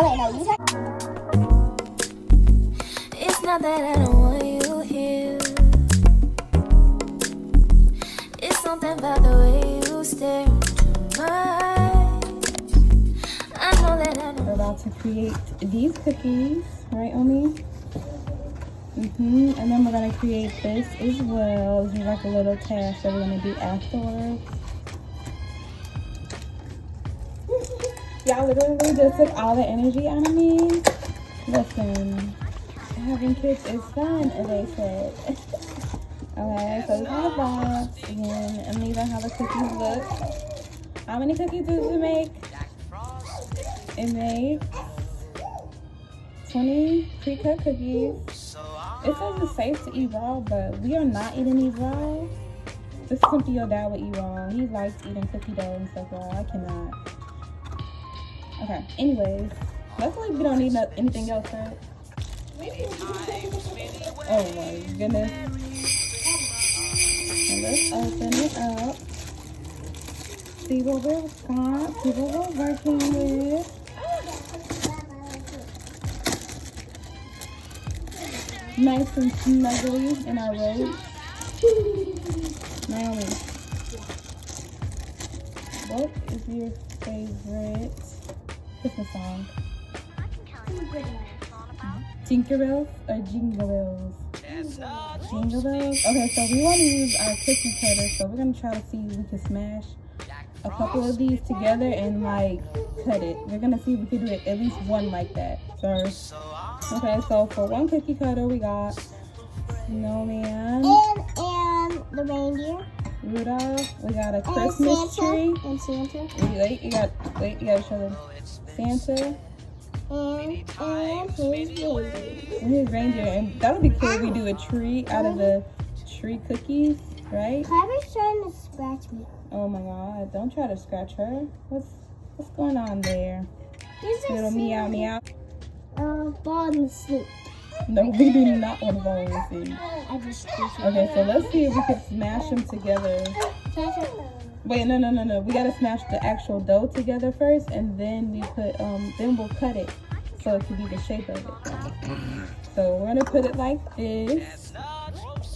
Okay, no, you talk. It's not that I don't want you here. It's something about the way you stare into my eyes. I know that I know. We're about to create these cookies, right, Omi? And then we're gonna create this as well. This is like a little task that we're gonna do afterwards. Y'all literally just took all the energy out of me. Listen, having kids is fun, as they said. Okay, so we got a box again, and these are how the cookies look. How many cookies did you make? It made 20 pre-cut cookies. It says it's safe to eat raw, but we are not eating these raw. This is something your dad would eat raw. He likes eating cookie dough and stuff raw. I cannot. Okay, anyways. Luckily we don't need anything else, right? Oh my goodness. So let's open it up. See what we've got. See what we're working with. Nice and snuggly in our robe. Naomi, what is your favorite Christmas song? Tinkerbells or Jingle Bells? Jingle Bells? Okay, so we want to use our cookie cutter, so we're going to try to see if we can smash a couple of these together and like cut it. We're going to see if we can do it at least one like that first. Okay, so for one cookie cutter, we got Snowman. And the reindeer. Rudolph. We got a Christmas tree. And Santa. Wait, you gotta show them. Santa. And his reindeer. And his reindeer. And that would be cool if we do a tree out of the tree cookies, right? Clara's trying to scratch me. Oh my god, don't try to scratch her. What's going on there? Little meow meow. Falling asleep. No, we do not want to fall asleep. I just Okay, so let's see if we can smash them together. Wait, no. We gotta smash the actual dough together first, and then we put then we'll cut it so it can be the shape of it. So we're gonna put it like this,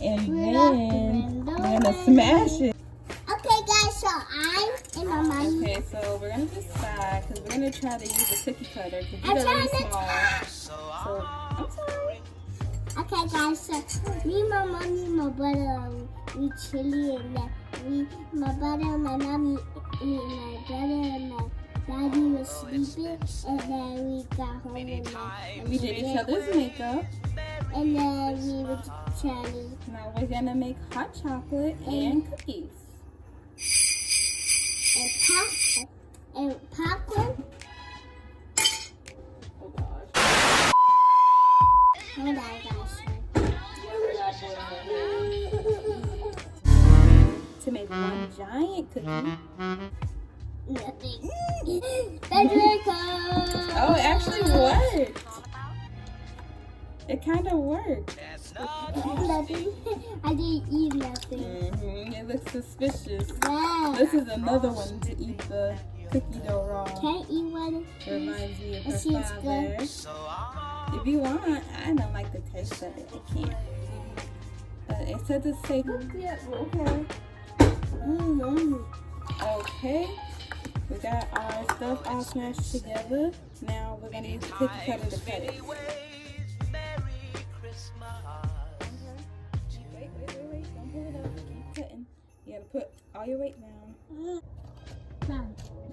and then we're gonna smash it. Okay, guys, so I and my mom. Okay, so we're gonna decide because we're gonna try to use a cookie cutter because these are really small. So I'm sorry. Okay, guys, so me, my mommy, my brother, we chilly, and then my brother, my mommy, my brother, and my daddy was sleeping, and then we got home And we did each other's makeup. and then we were chatting. Now we're gonna make hot chocolate and cookies. And popcorn. Oh gosh. Hold on, guys. To make one giant cookie. Nothing. Oh, it actually worked. It kind of worked. Nothing. I didn't eat nothing. It looks suspicious. Yeah. This is another one to eat the cookie dough raw. Can I eat one? It reminds me of her It seems father. If you want, I don't like the taste of it. I can't. But it said it's safe. Yeah, okay. Okay. We got our stuff all smashed together. Now we're gonna use the cookie cutter to cut it. Wait. Don't pull it up. Keep cutting. You gotta put all your weight down.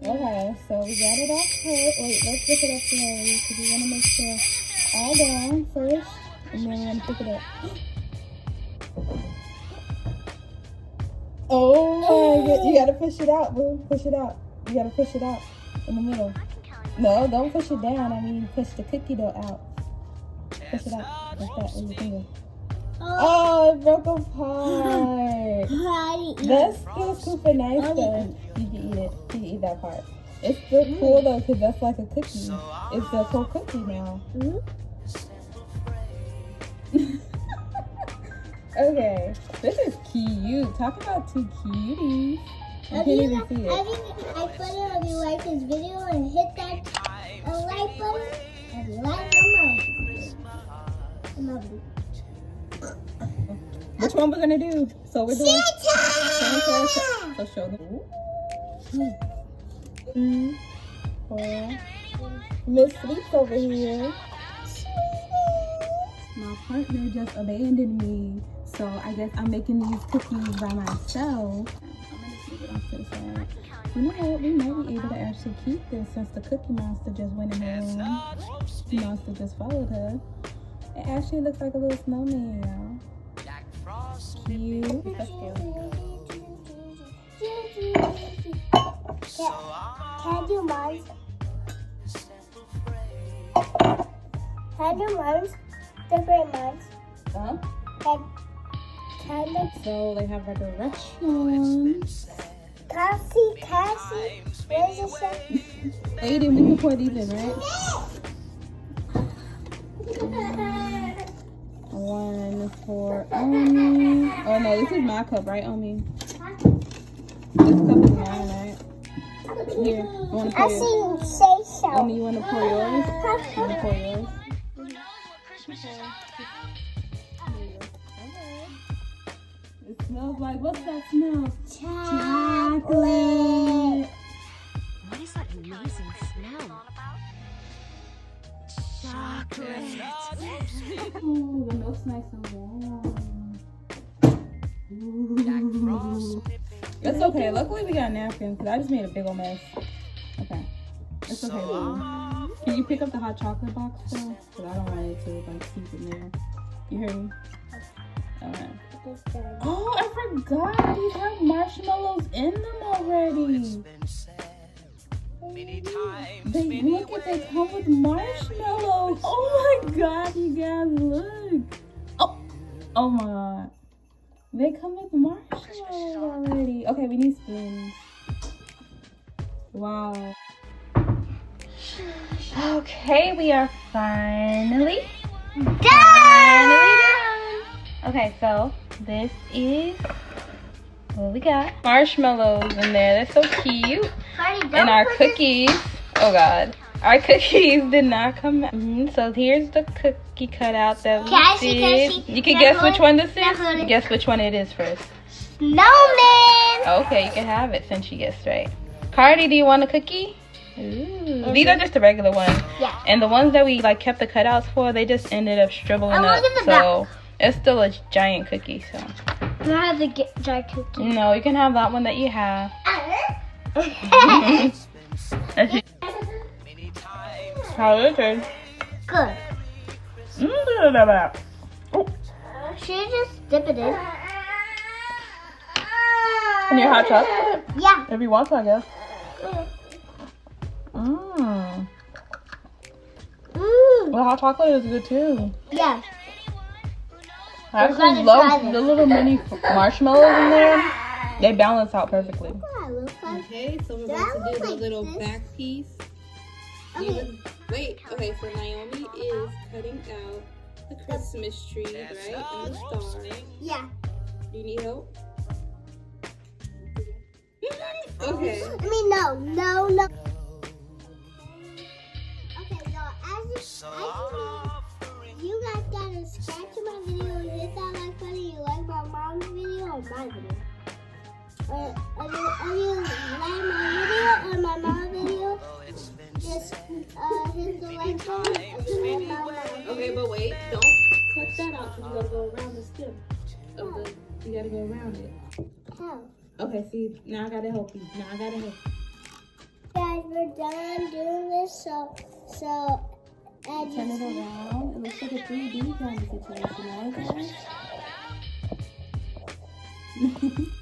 Okay, so we got it all cut. Wait, let's pick it up slowly because we want to make sure all down first, and then we're gonna pick it up. Oh my god, you gotta push it out, boo. Push it out. You gotta push it out in the middle. No, don't push it down. I mean, push the cookie dough out. Push it out like that with your finger. Oh, it broke apart. That's still super nice though. You can eat it. You can eat that part. It's still cool though because that's like a cookie. It's a whole cookie now. Okay, this is cute. Talk about two cuties. I can't even see it. I put it on you like this video and hit that like button. one we're gonna do. So we're doing Santa. So show them. 2, 4. Miss Sleeps over here. My partner just abandoned me, so I guess I'm making these cookies by myself. I'm gonna keep it off to the side. You know what? We might be able to actually keep this since the Cookie Monster just went in her room. The monster just followed her. It actually looks like a little snowman, y'all. Cute. Let's go. Can I do mine? Can I do mine? Different mines. So they have like a restaurant. Cassie. Where's the chef? Aiden, we can pour these in, right? One for Omi. Oh no, this is my cup, right, Omi? This cup is mine, right? Here, you want to pour yours? I see you say so. Omi, you want to pour yours? You want to pour yours? It smells like, what's that smell? Chocolate. What is that amazing smell? Chocolate. Ooh, the milk's nice and warm. Ooh. It's okay. Luckily, we got napkins because I just made a big old mess. Okay. It's okay, Lou. Can you pick up the hot chocolate box, though? Because I don't want it to, like, seep in there. You hear me? Okay. Oh, I forgot. These have marshmallows in them already. They look at they come with marshmallows. Oh my god, you guys, look. Oh my god. They come with marshmallows already. Okay, we need spoons. Wow. Okay, we are finally done. Okay, so this is what we got. Marshmallows in there. They're so cute. And our cookies. Oh god. Our cookies did not come out. So here's the cookie cutout that we did. You can guess which one this is? Guess which one it is first. Snowman. Okay, you can have it since you guessed right. Cardi, do you want a cookie? Ooh. These are just the regular ones. Yeah. And the ones that we like kept the cutouts for, they just ended up shriveling up. So it's still a giant cookie. So. I have the giant cookie. No, you can have that one that you have. How is it? Good. Oh. Should you just dip it in? And your hot chocolate? Yeah. If you want to, I guess. Mmm. The hot chocolate is good too. Yeah. I actually love the little mini marshmallows in there. They balance out perfectly. Okay, so we're going to do the little back piece. Okay. Wait, okay, so Naomi is cutting out the Christmas tree, right? And the star. Yeah. Do you need help? Okay. I mean, no. Okay, y'all, as you guys gotta subscribe to my video and hit that like button. You like my mom's video or my video? If you like my video or my mom's video, just hit the like button and my mom. Okay, but wait, don't cut that out because you gotta go around the stem of the. You gotta go around it. How? Okay, see, now I gotta help you. Guys, we're done doing this, so Turn it around. It looks like a 3D kind of situation, right?